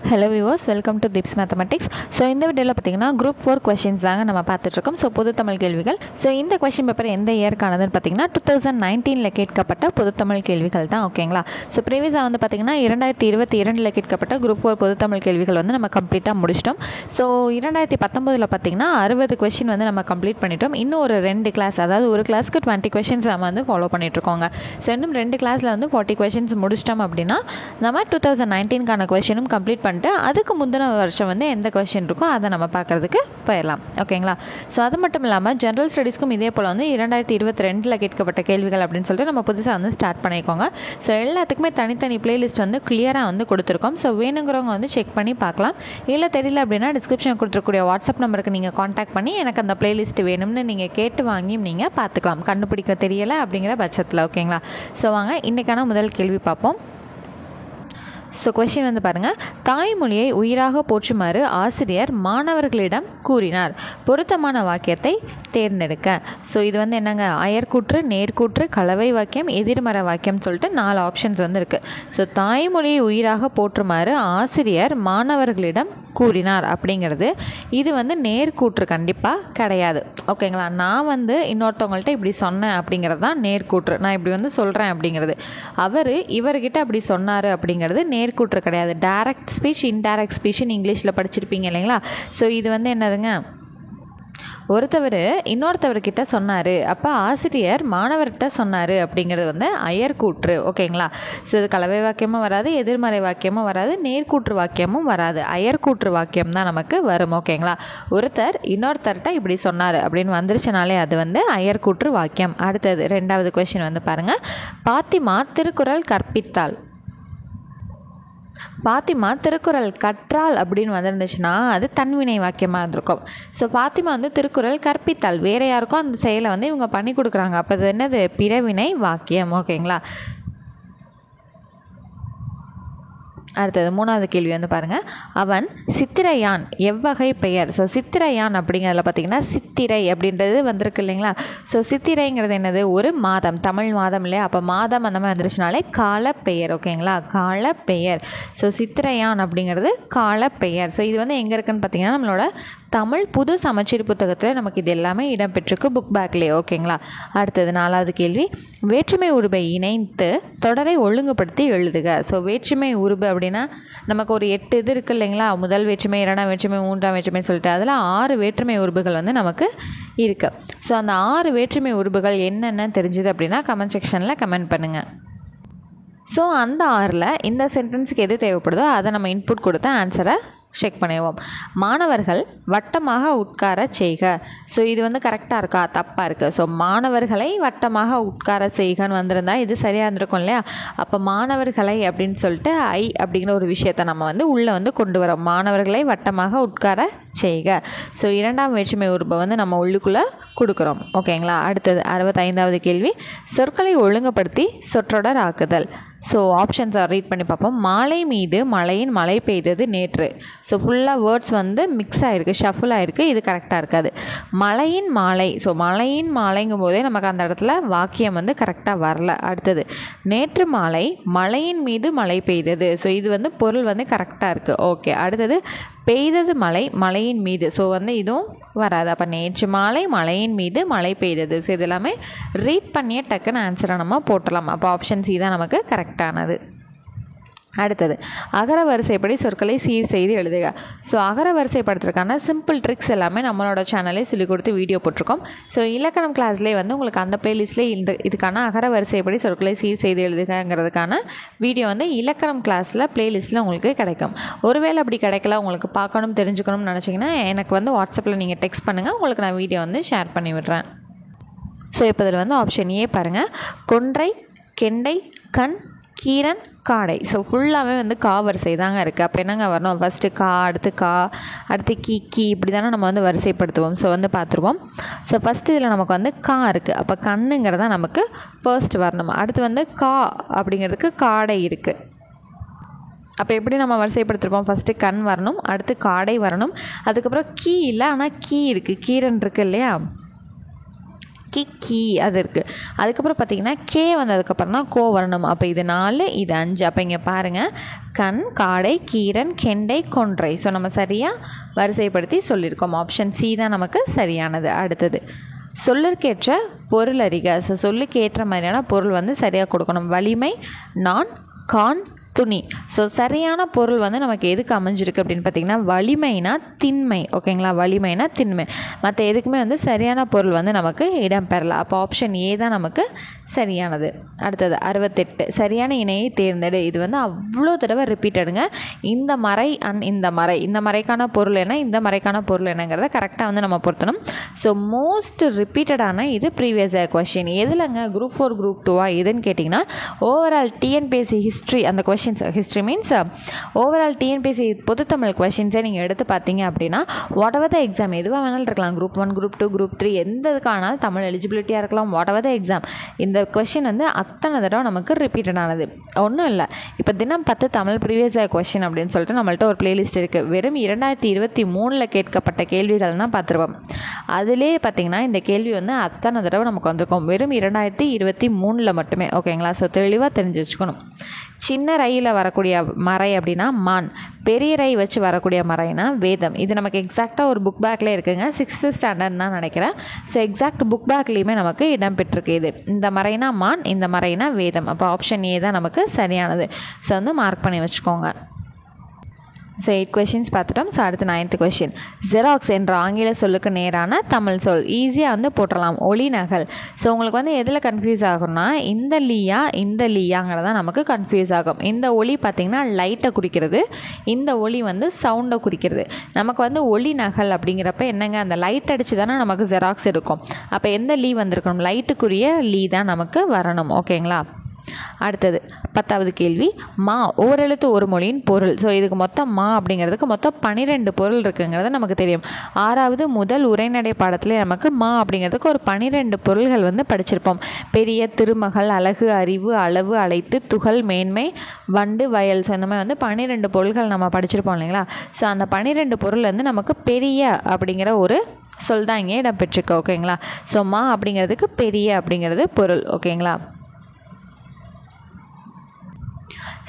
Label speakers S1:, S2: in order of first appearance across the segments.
S1: Hello viewers, welcome to tips mathematics. So இந்த வீடியோவில் பார்த்தீங்கன்னா குரூப் 4 கொஷின்ஸ் தாங்க நம்ம பார்த்துட்ருக்கோம். ஸோ பொது தமிழ் கேள்விகள். ஸோ இந்த கொஷின் பேப்பர் எந்த இயர்க்கானதுன்னு பார்த்தீங்கன்னா 2019 கேட்கப்பட்ட பொது தமிழ் கேள்விகள் தான். ஓகேங்களா? ஸோ ப்ரீவியஸாக வந்து பார்த்தீங்கன்னா 2022 கேட்கப்பட்ட குரூப் 4 பொது தமிழ் கேள்விகள் வந்து நம்ம கம்ப்ளீட்டாக முடிச்சிட்டோம். ஸோ 2019 பார்த்தீங்கன்னா 60 கொஷின் வந்து நம்ம கம்ப்ளீட் பண்ணிட்டோம். இன்னும் ஒரு 2 கிளாஸ், அதாவது ஒரு கிளாஸ்க்கு 20 கொஷின்ஸ் நம்ம வந்து ஃபாலோ பண்ணிகிட்ருக்கோங்க. ஸோ இன்னும் 2 கிளாஸில் வந்து 40 கொஷின்ஸ் முடிச்சிட்டோம் அப்படின்னா நம்ம 2019 கொஷினும் கம்ப்ளீட் பண்ணிட்டு அதுக்கு முந்தின வருஷம் வந்து எந்த கொஷின் இருக்கோ அதை நம்ம பார்க்குறதுக்கு போயிடலாம். ஓகேங்களா? ஸோ அது மட்டும் இல்லாமல் ஜென்ரல் ஸ்டடீஸ்க்கும் இதே போல் வந்து 2022 கேட்கப்பட்ட கேள்விகள் அப்படின்னு சொல்லிட்டு நம்ம புதுசாக வந்து ஸ்டார்ட் பண்ணிக்கோங்க. ஸோ எல்லாத்துக்குமே தனித்தனி பிளேலிஸ்ட் வந்து கிளியராக வந்து கொடுத்துருக்கோம். ஸோ வேணுங்கிறவங்க வந்து செக் பண்ணி பார்க்கலாம். இல்லை தெரியல அப்படின்னா டிஸ்கிரிப்ஷன் கொடுத்துருக்கூடிய வாட்ஸ்அப் நம்பருக்கு நீங்கள் காண்டாக்ட் பண்ணி எனக்கு அந்த பிளேலிஸ்ட் வேணும்னு நீங்கள் கேட்டு வாங்கியும் நீங்கள் பார்த்துக்கலாம், கண்டுபிடிக்க தெரியலை அப்படிங்கிற பட்சத்தில். ஓகேங்களா? ஸோ வாங்க இன்றைக்கான முதல் கேள்வி பார்ப்போம். ஸோ கொஷின் வந்து பாருங்கள். தாய்மொழியை உயிராக போற்றுமாறு ஆசிரியர் மாணவர்களிடம் கூறினார். பொருத்தமான வாக்கியத்தை தேர்ந்தெடுக்க. ஸோ இது வந்து என்னங்க, அயர்கூற்று, நேர்கூற்று, கலவை வாக்கியம், எதிர்மறை வாக்கியம் சொல்லிட்டு 4 ஆப்ஷன்ஸ் வந்து இருக்குது. ஸோ தாய்மொழியை உயிராக போற்றுமாறு ஆசிரியர் மாணவர்களிடம் கூறினார் அப்படிங்கிறது இது வந்து நேர்கூற்று கண்டிப்பாக கிடையாது. ஓகேங்களா? நான் வந்து இன்னொருத்தவங்கள்ட்ட இப்படி சொன்னேன் அப்படிங்கிறது தான் நேர்கூற்று. நான் இப்படி வந்து சொல்கிறேன் அப்படிங்கிறது. இவர்கிட்ட அப்படி சொன்னார் அப்படிங்கிறது நேர்கூற்று கிடையாது. டைரக்ட் ஸ்பீச், இன்டைரக்ட் ஸ்பீச்னு இங்கிலீஷில் படிச்சிருப்பீங்க இல்லைங்களா? ஸோ இது வந்து என்னதுங்க, ஒருத்தவர் இன்னொருத்தவர்கிட்ட சொன்னார், அப்போ ஆசிரியர் மாணவர்கிட்ட சொன்னார் அப்படிங்கிறது வந்து அயர்கூற்று. ஓகேங்களா? ஸோ இது கலவை வாக்கியமும் வராது, எதிர்மறை வாக்கியமும் வராது, நேர்கூற்று வாக்கியமும் வராது. அயர்கூற்று வாக்கியம் தான் நமக்கு வரும். ஓகேங்களா? ஒருத்தர் இன்னொருத்தர்கிட்ட இப்படி சொன்னார் அப்படின்னு வந்துருச்சுனாலே அது வந்து அயர்கூற்று வாக்கியம். அடுத்தது 2வது கொஸ்டின் வந்து பாருங்கள். பாத்திமா திருக்குறள் கற்பித்தாள். ஃபாத்திமா திருக்குறள் கற்றாள் அப்படின்னு வந்துருந்துச்சுன்னா அது தன்வினை வாக்கியமாக இருந்திருக்கும். ஸோ ஃபாத்திமா வந்து திருக்குறள் கற்பித்தாள், வேறு யாருக்கும் அந்த செயலை வந்து இவங்க பண்ணி கொடுக்குறாங்க. அப்போ அது என்னது, பிறவினை வாக்கியம். ஓகேங்களா? அடுத்தது 3வது கேள்வி வந்து பாருங்கள். அவன் சித்திரையான் எவ்வகை பெயர். ஸோ சித்திரையான் அப்படிங்கிறதுல பார்த்திங்கன்னா சித்திரை அப்படின்றது வந்திருக்கு இல்லைங்களா? ஸோ சித்திரைங்கிறது என்னது, ஒரு மாதம், தமிழ் மாதம் இல்லையா? அப்போ மாதம் அந்த மாதிரி வந்துருச்சுனாலே காலப்பெயர். ஓகேங்களா? காலப்பெயர். ஸோ சித்திரையான் அப்படிங்கிறது காலப்பெயர். ஸோ இது வந்து எங்கே இருக்குதுன்னு பார்த்திங்கன்னா நம்மளோட தமிழ் புது சமச்சீர் புத்தகத்தில் நமக்கு இது எல்லாமே இடம்பெற்றிருக்கு, புக் பேக்லேயே. ஓகேங்களா? அடுத்தது 4வது கேள்வி. வேற்றுமை உருபை இணைத்து தொடரை ஒழுங்குபடுத்தி எழுதுக. ஸோ வேற்றுமை உருபு அப்படின்னா நமக்கு ஒரு 8 இது இருக்குது இல்லைங்களா? முதல் வேற்றுமை, 2ஆம் வேற்றுமை, 3ஆம் வேற்றுமை சொல்லிட்டு அதில் 6 வேற்றுமை உருபுகள் வந்து நமக்கு இருக்குது. ஸோ அந்த 6 வேற்றுமை உருபுகள் என்னென்ன தெரிஞ்சுது அப்படின்னா கமெண்ட் செக்ஷனில் கமெண்ட் பண்ணுங்கள். ஸோ அந்த 6ல் இந்த சென்டென்ஸுக்கு எது தேவைப்படுதோ அதை நம்ம இன்புட் கொடுத்து ஆன்சரை செக் பண்ணிடுவோம். மாணவர்கள் வட்டமாக உட்கார செய்க. ஸோ இது வந்து கரெக்டாக இருக்கா, தப்பாக இருக்குது? ஸோ மாணவர்களை வட்டமாக உட்கார செய்கன்னு வந்திருந்தா இது சரியாக இருந்திருக்கும் இல்லையா? அப்போ மாணவர்களை அப்படின்னு சொல்லிட்டு ஐ அப்படிங்கிற ஒரு விஷயத்தை நம்ம வந்து உள்ளே வந்து கொண்டு வரோம். மாணவர்களை வட்டமாக உட்கார செய்க. ஸோ 2ஆம் வேற்றுமை உருபை வந்து நம்ம உள்ளுக்குள்ளே கொடுக்குறோம். ஓகேங்களா? அடுத்தது 65வது கேள்வி. சொற்களை ஒழுங்குபடுத்தி சொற்றொடர் ஆக்குதல். ஸோ ஆப்ஷன்ஸை ரீட் பண்ணி பார்ப்போம். மாலை மீது மழையின் மழை பெய்தது நேற்று. ஸோ ஃபுல்லாக வேர்ட்ஸ் வந்து மிக்ஸ் ஆகிருக்கு, ஷஃபிள் ஆகிருக்கு. இது கரெக்டாக இருக்காது. மழையின் மாலை. ஸோ மழையின் மாலைங்கும் போதே நமக்கு அந்த இடத்துல வாக்கியம் வந்து கரெக்டாக வரல. அடுத்தது நேற்று மாலை மழையின் மீது மழை பெய்தது. ஸோ இது வந்து பொருள் வந்து கரெக்டாக இருக்குது. ஓகே. அடுத்தது பெய்தது மழை மழையின் மீது. ஸோ வந்து இதுவும் வராது. அப்போ நேற்று மாலை மழையின் மீது மழை பெய்தது. ஸோ இது எல்லாமே ரீட் பண்ணியே டக்குன்னு ஆன்சரை நம்ம போட்டலாம். அப்போ ஆப்ஷன் சி தான் நமக்கு கரெக்டானது. அடுத்தது அகர வரிசைப்படி சொற்களை சீர் செய்து எழுதுக. ஸோ அகர வரிசைப்படுத்துறதுக்கான சிம்பிள் ட்ரிக்ஸ் எல்லாமே நம்மளோட சேனலே சொல்லிக் கொடுத்து வீடியோ போட்டிருக்கோம். ஸோ இலக்கணம் கிளாஸ்லேயே வந்து உங்களுக்கு அந்த பிளேலிஸ்ட்லேயே இதுக்கான அகர வரிசைப்படி சொற்களை சீர் செய்து எழுதுகிறதுக்கான வீடியோ வந்து இலக்கணம் கிளாஸில் பிளேலிஸ்ட்டில் உங்களுக்கு கிடைக்கும். ஒருவேளை அப்படி கிடைக்கல, உங்களுக்கு பார்க்கணும் தெரிஞ்சுக்கணும்னு நினச்சிங்கன்னா எனக்கு வந்து வாட்ஸ்அப்பில் நீங்கள் டெக்ஸ்ட் பண்ணுங்கள், உங்களுக்கு நான் வீடியோ வந்து ஷேர் பண்ணி விடுறேன். ஸோ இப்போ இதில் வந்து ஆப்ஷன் ஏ பாருங்கள். கொன்றை, கெண்டை, கண், கீரன், காடை. ஸோ ஃபுல்லாகவே வந்து கா வரிசை தாங்க இருக்குது. அப்போ என்னங்க வரணும், ஃபஸ்ட்டு கா, அடுத்து கீ இப்படி தானே நம்ம வந்து வரிசைப்படுத்துவோம். ஸோ வந்து பார்த்துருவோம். ஸோ ஃபஸ்ட்டு இதில் நமக்கு வந்து கா இருக்குது. அப்போ கண்ணுங்கிறதா நமக்கு ஃபர்ஸ்ட் வரணும். அடுத்து வந்து கா அப்படிங்கிறதுக்கு காடை இருக்குது. அப்போ எப்படி நம்ம வரிசைப்படுத்திருப்போம், ஃபஸ்ட்டு கண் வரணும், அடுத்து காடை வரணும், அதுக்கப்புறம் கீ இல்லை ஆனால் கீ இருக்குது, கீரன் இருக்குது இல்லையா? கி அது இருக்குது. அதுக்கப்புறம் பார்த்திங்கன்னா கே வந்ததுக்கப்புறம் தான் கோ வரணும். அப்போ இது 4, இது 5. அப்போ இங்கே பாருங்கள், கண், காடை, கீரன், கெண்டை, கொன்றை. ஸோ நம்ம சரியாக வரிசைப்படுத்தி சொல்லியிருக்கோம். ஆப்ஷன் சி தான் நமக்கு சரியானது. அடுத்தது சொல்லிற்கேற்ற பொருள் அறிக. ஸோ சொல்லுக்கு ஏற்ற மாதிரியான பொருள் வந்து சரியாக கொடுக்கணும். வலிமை, நான், கான், துணி. ஸோ சரியான பொருள் வந்து நமக்கு எதுக்கு அமைஞ்சிருக்கு அப்படின்னு பார்த்திங்கன்னா வலிமைனா திண்மை. ஓகேங்களா, வலிமைனா திண்மை. மற்ற எதுக்குமே வந்து சரியான பொருள் வந்து நமக்கு இடம் பெறல. அப்போ ஆப்ஷன் ஏ தான் நமக்கு சரியானது. அடுத்தது 68 சரியான இணையை தேர்ந்தெடு. இது வந்து அவ்வளோ தடவை ரிப்பீட்டடுங்க. இந்த மறை இந்த மறை, இந்த மறைக்கான பொருள் என்ன, இந்த மறைக்கான பொருள் என்னங்கிறத கரெக்டாக வந்து நம்ம பொருத்தணும். ஸோ மோஸ்ட் ரிப்பீட்டடான இது ப்ரீவியஸ் கொஷின். எதுலங்க குரூப் 4 குரூப் 2 எதுன்னு கேட்டிங்கன்னா ஓவரால் டிஎன்பிஎஸ்சி ஹிஸ்ட்ரி அந்த questions. History means overall TNPSC பொதுத்தமிழ் கொஷின்ஸை நீங்கள் எடுத்து பார்த்தீங்க அப்படின்னா வாட் எவர் த எக்ஸாம் எதுவாக வேணாலும் இருக்கலாம், குரூப் 1 குரூப் 2 குரூப் 3 எந்த இதுக்கானாலும் தமிழ் எலிஜிபிலிட்டியாக இருக்கலாம், வாட் எவர் த எக்ஸாம், இந்த கொஷின் வந்து அத்தனை தடவை நமக்கு ரிப்பீட்டடானது. ஒன்றும் இல்லை, இப்போ தினம் 10 தமிழ் ப்ரீவியஸ் கொஷின் அப்படின்னு சொல்லிட்டு நம்மள்ட்ட ஒரு பிளேலிஸ்ட் இருக்குது. வெறும் 2023 கேட்கப்பட்ட கேள்விகள் தான் பார்த்துருப்போம். அதிலே பார்த்திங்கன்னா இந்த கேள்வி வந்து அத்தனை தடவை நமக்கு வந்திருக்கும். வெறும் 2023 மட்டுமே. ஓகேங்களா, ஸோ தெளிவாக தெரிஞ்சு வச்சுக்கணும். சின்ன ரயில வரக்கூடிய மறை அப்படின்னா மான், பெரிய ரை வச்சு வரக்கூடிய மறைனா வேதம். இது நமக்கு எக்ஸாக்டாக ஒரு புக் பேக்கில் இருக்குங்க. 6th ஸ்டாண்டர்ட் தான் நினைக்கிறேன். ஸோ எக்ஸாக்ட் புக் பேக்லேயுமே நமக்கு இடம் பெற்றிருக்கு. இது இந்த மறைனா மான், இந்த மறைனா வேதம். அப்போ ஆப்ஷன் ஏ தான் நமக்கு சரியானது. ஸோ வந்து மார்க் பண்ணி வச்சுக்கோங்க. ஸோ 8 கொஷின்ஸ் பார்த்துட்டோம். ஸோ அடுத்து 9th கொஷின். ஜெராக்ஸ் என்ற ஆங்கில சொல்லுக்கு நேரான தமிழ் சொல். ஈஸியாக வந்து போட்டுடலாம், ஒளி நகல். ஸோ உங்களுக்கு வந்து எதில் கன்ஃபியூஸ் ஆகும்னா இந்த லீயாங்கிறதான் நமக்கு கன்ஃபியூஸ் ஆகும். இந்த ஒளி பார்த்திங்கன்னா லைட்டை குறிக்கிறது, இந்த ஒளி வந்து சவுண்டை குறிக்கிறது. நமக்கு வந்து ஒளி நகல் அப்படிங்கிறப்ப என்னங்க, அந்த லைட் அடித்து தானே நமக்கு ஜெராக்ஸ் எடுக்கும். அப்போ எந்த லீ வந்திருக்கணும், லைட்டுக்குரிய லீ தான் நமக்கு வரணும். ஓகேங்களா. அடுத்தது 10வது கேள்வி. மா ஓரெழுத்து ஒரு மொழியின் பொருள். ஸோ இதுக்கு மொத்தம் மா அப்படிங்கிறதுக்கு மொத்தம் 12 பொருள் இருக்குங்கிறது நமக்கு தெரியும். 6வது முதல் உரைநடை பாடத்திலே நமக்கு மா அப்படிங்கிறதுக்கு ஒரு 12 பொருள்கள் வந்து படிச்சிருப்போம். பெரிய, திருமகள், அழகு, அறிவு, அளவு, அழைத்து, துகள், மேன்மை, வண்டு, வயல். ஸோ இந்த மாதிரி வந்து 12 பொருள்கள் நம்ம படிச்சிருப்போம் இல்லைங்களா. ஸோ அந்த 12 பொருள் வந்து நமக்கு பெரிய அப்படிங்கிற ஒரு சொல் தான் இங்கே இடம்பெற்றிருக்கு. ஓகேங்களா. ஸோ மா அப்படிங்கிறதுக்கு பெரிய அப்படிங்கிறது பொருள். ஓகேங்களா.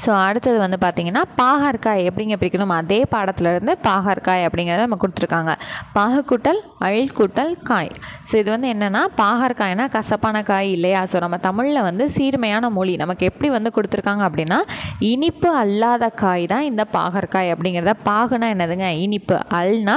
S1: ஸோ அடுத்தது வந்து பார்த்திங்கன்னா பாகற்காய் எப்படிங்க பிரிக்கணும், அதே பாடத்துலேருந்து பாகற்காய் அப்படிங்கிறத நம்ம கொடுத்துருக்காங்க. பாகுக்கூட்டல் அழிக்கூட்டல் காய். ஸோ இது வந்து என்னென்னா பாகற்காய்னா கசப்பான காய் இல்லையா. ஸோ நம்ம தமிழில் வந்து சீர்மையான மொழி நமக்கு எப்படி வந்து கொடுத்துருக்காங்க அப்படின்னா இனிப்பு அல்லாத காய் தான் இந்த பாகற்காய் அப்படிங்கிறத. பாகுனா என்னதுங்க, இனிப்பு, அல்னா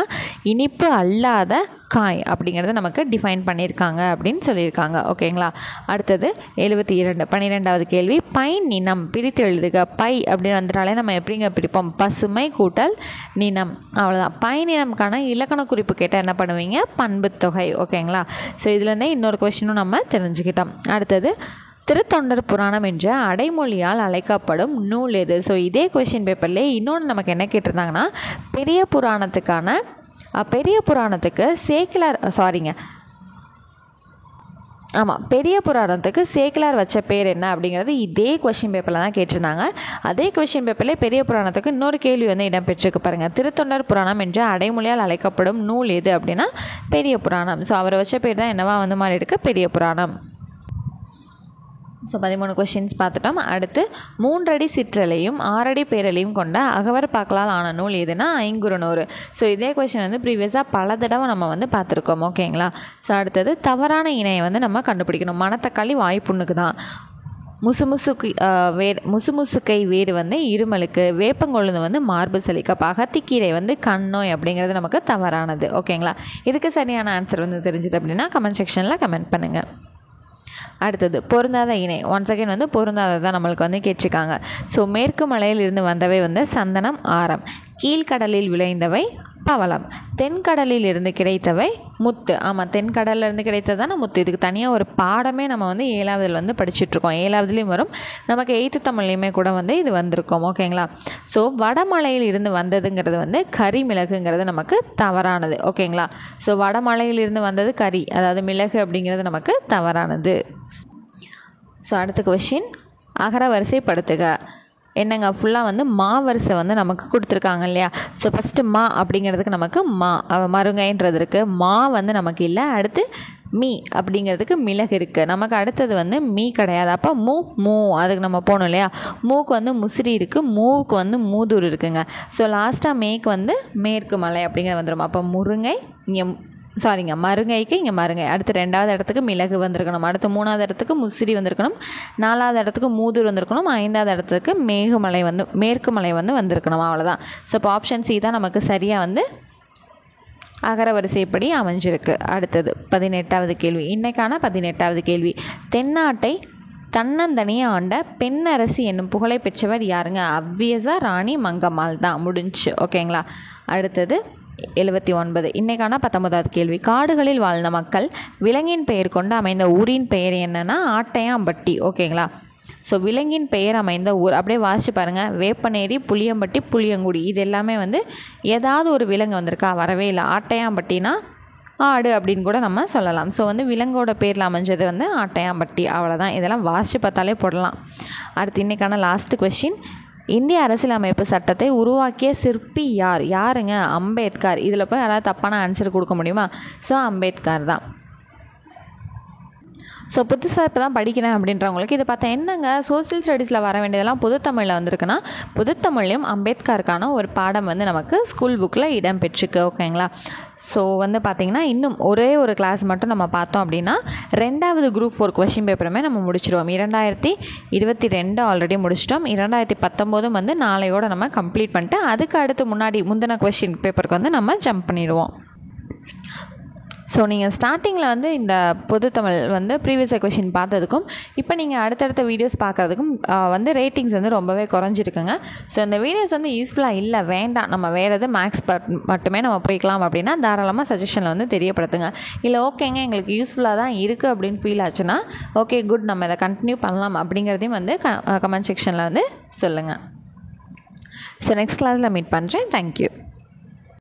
S1: இனிப்பு அல்லாத காய் அப்படிங்கிறத நமக்கு டிஃபைன் பண்ணியிருக்காங்க அப்படின்னு சொல்லியிருக்காங்க. ஓகேங்களா. அடுத்தது 72 12வது கேள்வி. பை நினம் பிரித்து எழுதுக. பை அப்படின்னு வந்துட்டாலே நம்ம எப்படிங்க பிரிப்போம், பசுமை கூட்டல் நினம், அவ்வளோதான். பை நினம்கான இலக்கண குறிப்பு கேட்டால் என்ன பண்ணுவீங்க, பண்பு தொகை. ஓகேங்களா. ஸோ இதுலேருந்தே இன்னொரு கொஸ்டினும் நம்ம தெரிஞ்சுக்கிட்டோம். அடுத்தது திருத்தொண்டர் புராணம் என்ற அடைமொழியால் அழைக்கப்படும் நூல் எது. ஸோ இதே கொஸ்டின் பேப்பர்லேயே இன்னொன்று நமக்கு என்ன கேட்டிருந்தாங்கன்னா பெரிய புராணத்துக்கு சேக்கிலார் பெரிய புராணத்துக்கு சேக்கிலார் வச்ச பேர் என்ன அப்படிங்கிறது இதே கொஸ்டின் பேப்பரில் தான் கேட்டிருந்தாங்க. அதே கொஸ்டின் பேப்பரில் பெரிய புராணத்துக்கு இன்னொரு கேள்வி வந்து இடம்பெற்றிருக்கு பாருங்கள். திருத்தொண்டர் புராணம் என்ற அடைமொழியால் அழைக்கப்படும் நூல் எது அப்படின்னா பெரிய புராணம். ஸோ அவரை வச்ச பேர் தான் என்னவா வந்து மாறி இருக்கு, பெரிய புராணம். ஸோ 13 கொஷின்ஸ் பார்த்துட்டோம். அடுத்து 3 அடி சிற்றலையும் 6 அடி பேரலையும் கொண்ட அகவர் பாக்களால் ஆன நூல் எதுனா ஐங்குறுநூறு. ஸோ இதே கொஷின் வந்து ப்ரீவியஸாக பல தடவை நம்ம வந்து பார்த்துருக்கோம். ஓகேங்களா. ஸோ அடுத்தது தவறான இணையை வந்து நம்ம கண்டுபிடிக்கணும். மணத்தக்காளி வாய்ப்புண்ணுக்கு தான், முசுமுசுக்கை வேறு வந்து இருமலுக்கு, வேப்பங்கொழுந்து வந்து மார்பு சளிக்கு, அகத்திக்கீரை வந்து கண்ணோய் அப்படிங்கிறது நமக்கு தவறானது. ஓகேங்களா. இதுக்கு சரியான ஆன்சர் வந்து தெரிஞ்சுது அப்படின்னா கமெண்ட் செக்ஷனில் கமெண்ட் பண்ணுங்கள். அடுத்தது பொருந்தாத இணை. ஒன்ஸ் அகைன் வந்து பொருந்தாததான் நம்மளுக்கு வந்து கேட்டிருக்காங்க. ஸோ மேற்கு மலையில் இருந்து வந்தவை வந்து சந்தனம், ஆரம். கீழ்கடலில் விளைந்தவை பவளம். தென்கடலில் இருந்து கிடைத்தவை முத்து. ஆமாம், தென்கடலில் இருந்து கிடைத்தது தானே முத்து. இதுக்கு தனியாக ஒரு பாடமே நம்ம வந்து 7வதில் வந்து படிச்சுட்ருக்கோம். 7வதுலேயும் வரும், நமக்கு 8th தமிழ்லையுமே கூட வந்து இது வந்திருக்கோம். ஓகேங்களா. ஸோ வடமலையில் இருந்து வந்ததுங்கிறது வந்து கறி மிளகுங்கிறது நமக்கு தவறானது. ஓகேங்களா. ஸோ வடமலையில் இருந்து வந்தது கறி, அதாவது மிளகு அப்படிங்கிறது நமக்கு தவறானது. ஸோ அடுத்த கொஷின். அகர வரிசைப்படுத்துக. என்னங்க ஃபுல்லாக வந்து மா வரிசை வந்து நமக்கு கொடுத்துருக்காங்க இல்லையா. ஸோ ஃபஸ்ட்டு மா அப்படிங்கிறதுக்கு நமக்கு மருங்கைன்றது இருக்குது. மா வந்து நமக்கு இல்லை. அடுத்து மீ அப்படிங்கிறதுக்கு மிளகு இருக்குது. நமக்கு அடுத்தது வந்து மீ கிடையாது. அப்போ மூ அதுக்கு நம்ம போகணும் இல்லையா. மூக்கு வந்து முசிறி இருக்குது. மூவுக்கு வந்து மூதூர் இருக்குங்க. ஸோ லாஸ்ட்டாக மேற்கு வந்து மேற்கு மலை அப்படிங்கிற வந்துடும். அப்போ மருங்கைக்கு இங்கே மருங்கை. அடுத்து 2வது இடத்துக்கு மிளகு வந்திருக்கணும். அடுத்து 3வது இடத்துக்கு முசிறி வந்திருக்கணும். 4வது இடத்துக்கு மூதூர் வந்திருக்கணும். 5வது இடத்துக்கு மேற்கு மலை வந்து வந்திருக்கணும். அவ்வளோதான். ஸோ இப்போ ஆப்ஷன் சி தான் நமக்கு சரியாக வந்து அகர வரிசைப்படி அமைஞ்சிருக்கு. அடுத்தது 18வது கேள்வி. இன்றைக்கான 18வது கேள்வி. தென்னாட்டை தன்னந்தனியே ஆண்ட பெண்ணரசி என்னும் புகழை பெற்றவர் யாருங்க? அவ்வியஸாக ராணி மங்கம்மாள் தான். முடிஞ்சு. ஓகேங்களா. அடுத்தது 79. இன்றைக்கான 19வது கேள்வி. காடுகளில் வாழ்ந்த மக்கள் விலங்கின் பெயர் கொண்டு அமைந்த ஊரின் பெயர் என்னன்னா ஆட்டையாம்பட்டி. ஓகேங்களா. ஸோ விலங்கின் பெயர் அமைந்த ஊர் அப்படியே வாசிச்சு பாருங்கள். வேப்பநேரி, புளியம்பட்டி, புளியங்குடி இது எல்லாமே வந்து ஏதாவது ஒரு விலங்கு வந்திருக்கா? வரவே இல்லை. ஆட்டையாம்பட்டினா ஆடு அப்படின்னு கூட நம்ம சொல்லலாம். ஸோ வந்து விலங்கோட பேரில் அமைஞ்சது வந்து ஆட்டையாம்பட்டி. அவ்வளோதான். இதெல்லாம் வாசித்து பார்த்தாலே போடலாம். அடுத்து இன்றைக்கான லாஸ்ட் கொஸ்டின். இந்திய அரசியலமைப்பு சட்டத்தை உருவாக்கிய சிற்பி யாருங்க? அம்பேத்கர். இதில் போய் யாராவது தப்பான ஆன்சர் கொடுக்க முடியுமா? ஸோ அம்பேத்கர் தான். ஸோ புதுசாக இப்போ தான் படிக்கிறேன் அப்படின்றவங்களுக்கு இதை பார்த்தா என்னங்க சோசியல் ஸ்டடீஸில் வர வேண்டியதெல்லாம் பொதுத்தமிழில் வந்திருக்குன்னா பொதுத்தமிழ்லையும் அம்பேத்கருக்கான ஒரு பாடம் வந்து நமக்கு ஸ்கூல் புக்கில் இடம் பெற்றிருக்கு. ஓகேங்களா. ஸோ வந்து பார்த்திங்கன்னா இன்னும் ஒரே ஒரு கிளாஸ் மட்டும் நம்ம பார்த்தோம் அப்படின்னா 2வது குரூப் 4 கொஷின் பேப்பருமே நம்ம முடிச்சிடுவோம். 2022 ஆல்ரெடி முடிச்சிட்டோம். 2019 வந்து நாளையோடு நம்ம கம்ப்ளீட் பண்ணிட்டு அதுக்கு அடுத்து முந்தின கொஷின் பேப்பருக்கு வந்து நம்ம ஜம்ப் பண்ணிடுவோம். ஸோ நீங்கள் ஸ்டார்டிங்கில் வந்து இந்த பொதுத்தமிழ் வந்து ப்ரீவியஸ் கொஷின் பார்த்ததுக்கும் இப்போ நீங்கள் அடுத்தடுத்த வீடியோஸ் பார்க்குறதுக்கும் வந்து ரேட்டிங்ஸ் வந்து ரொம்பவே குறைஞ்சிருக்குங்க. ஸோ இந்த வீடியோஸ் வந்து யூஸ்ஃபுல்லாக இல்லை, வேண்டாம், நம்ம வேறு எது மேக்ஸ் மட்டுமே நம்ம போய்க்கலாம் அப்படின்னா தாராளமாக சஜஷனில் வந்து தெரியப்படுத்துங்க. இல்லை ஓகேங்க எங்களுக்கு யூஸ்ஃபுல்லாக தான் இருக்குது அப்படின்னு ஃபீல் ஆச்சுன்னா ஓகே குட் நம்ம இதை கண்டினியூ பண்ணலாம் அப்படிங்கிறதையும் வந்து கமெண்ட் செக்ஷனில் வந்து சொல்லுங்கள். ஸோ நெக்ஸ்ட் கிளாஸில் மீட் பண்ணுறேன். தேங்க்யூ.